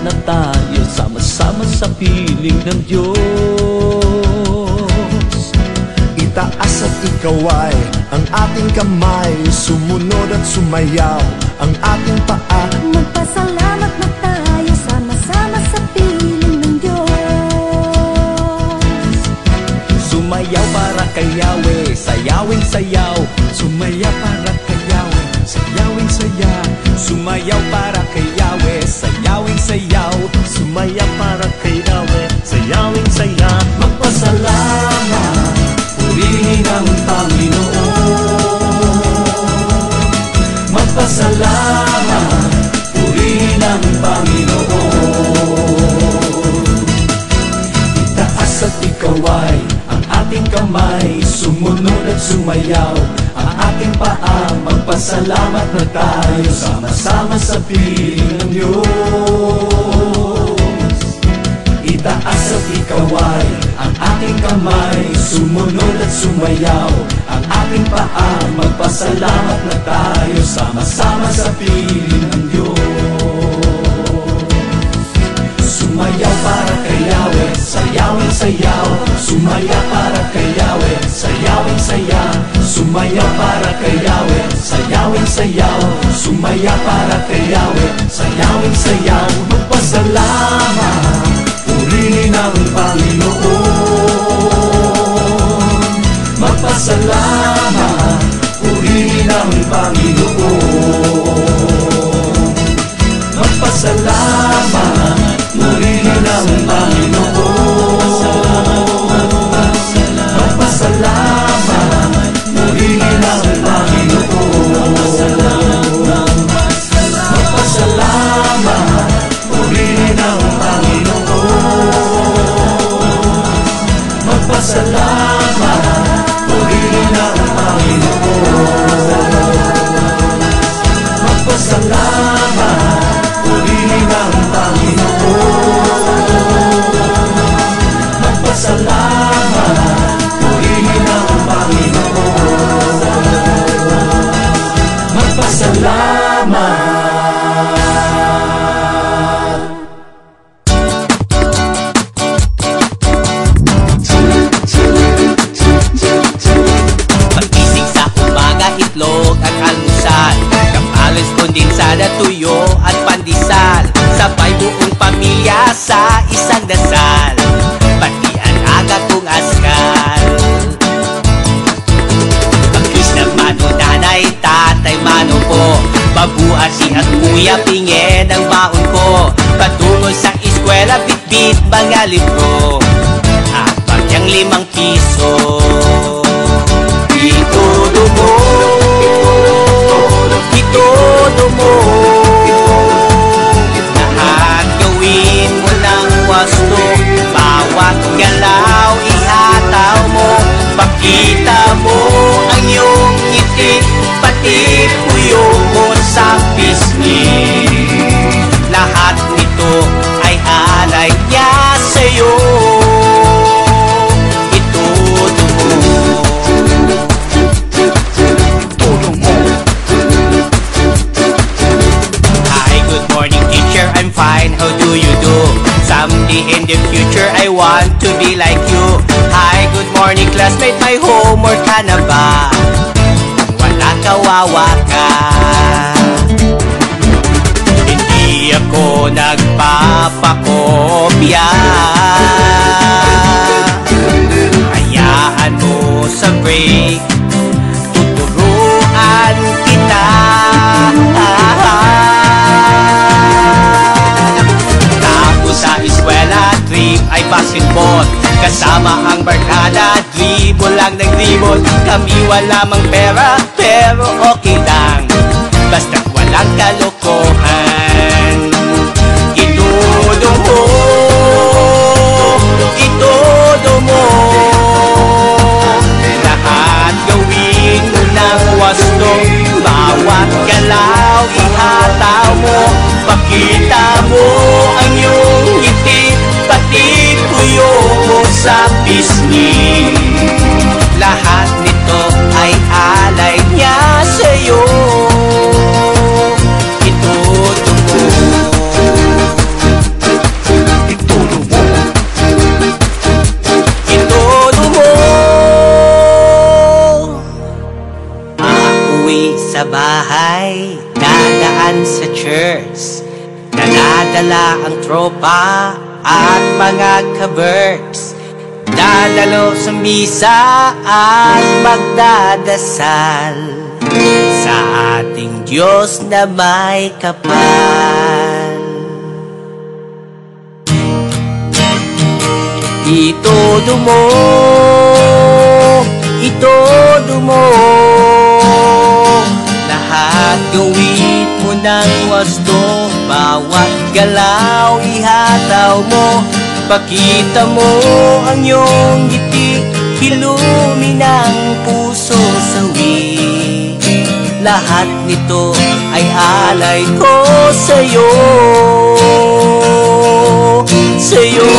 na tayo, sama-sama sa piling ng Diyos. Itaas at ikaway ang ating kamay, sumunod at sumayaw ang ating paa. Magpasalamat na tayo, sama-sama sa piling ng Diyos. Sumayaw para kay Yahweh, sayawing sayaw. Sumayaw para kay Yahweh, sayawing saya. Sumayaw para kay Yahweh, sayawing sayaw. Sumayaw para kay Yahweh, sayawing saya. Magpasalamat, purihin ang Panginoon. Magpasalamat, purihin ang Panginoon. Itaas at ikaway ang ating kamay, sumunod at sumayaw ang ating paa. Magpasalamat na tayo, sama-sama sa piling ng Diyos. Itaas at ikaway ang ating kamay, sumunod at sumayaw ang ating paa. Magpasalamat na tayo, sama-sama sa piling ng Diyos. Sumayaw para kay Yahweh, sayawing sayaw. Sumayaw para kay Yahweh, sayawing saya. Sumayaw para kay Yahweh, sayawing sayaw. Sumayaw para kay Yahweh, sayawing sayaw. Magpasalamat, purihin ang Panginoon. Magpasalamat, purihin ang Panginoon. Magpasalamat, purihin ang Panginoon. Magpasalamat, purihin ang Panginoon. Magpasalamat, purihin ang Panginoon. Magpasalamat, purihin ang Panginoon. Magpasalamat, purihin ang Panginoon. Magpasalamat, purihin ang Panginoon. Magpasalamat. Pagising sa umaga, itlog at almusal, kapalos kondensada, tuyo at pandesal. Sabay buong pamilya sa isang dasal, pati ang aga kong askal. Pagkis na mano, nanay, tatay, mano ko, babuasi at kuya, pingin ang baon ko. Patungo sa eskwela, bitbit mga libro, at bagyang 5 piso. Itodo mo, itodo mo, lahat gawin mo ng wasto. Bawat galaw ihataw mo, pakita mo ang iyong ngiti, pati puyo mo sa pisngi. Lahat nito ay alay niya sa'yo. Itodo mo, itodo mo. Hi, good morning teacher, I'm fine, how do you do? Someday in the future I want to be like you. Hi, good morning classmate, my homework ka na ba? Kung wala, kawawa ka. Hindi ako nagpapakopya, hayaan mo sa break, tuturuan kita. Tapos sa eskwela, trip ay basketball, kasama ang barkada, dribble lang ng dribble. Kami wala mang pera, pero okay lang, basta't walang kalokohan. Itodo mo, itodo mo, lahat gawin mo ng wasto. Bawat galaw ihataw mo, pakita mo ang iyong ngiti, pati puyo mo sa pisngi. Lahat nito ay alay niya sa'yo. Itodo sa bahay, dadaan sa church, nadadala ang tropa at mga ka-berks, dadalo sa misa at magdadasal sa ating Diyos na may kapal. Itodo mo lahat, gawin mo ng wasto, bawat galaw ihataw mo, pakita mo ang iyong ngiti, hilumi ng puso sawi. Lahat nito ay alay ko sa'yo, sa'yo.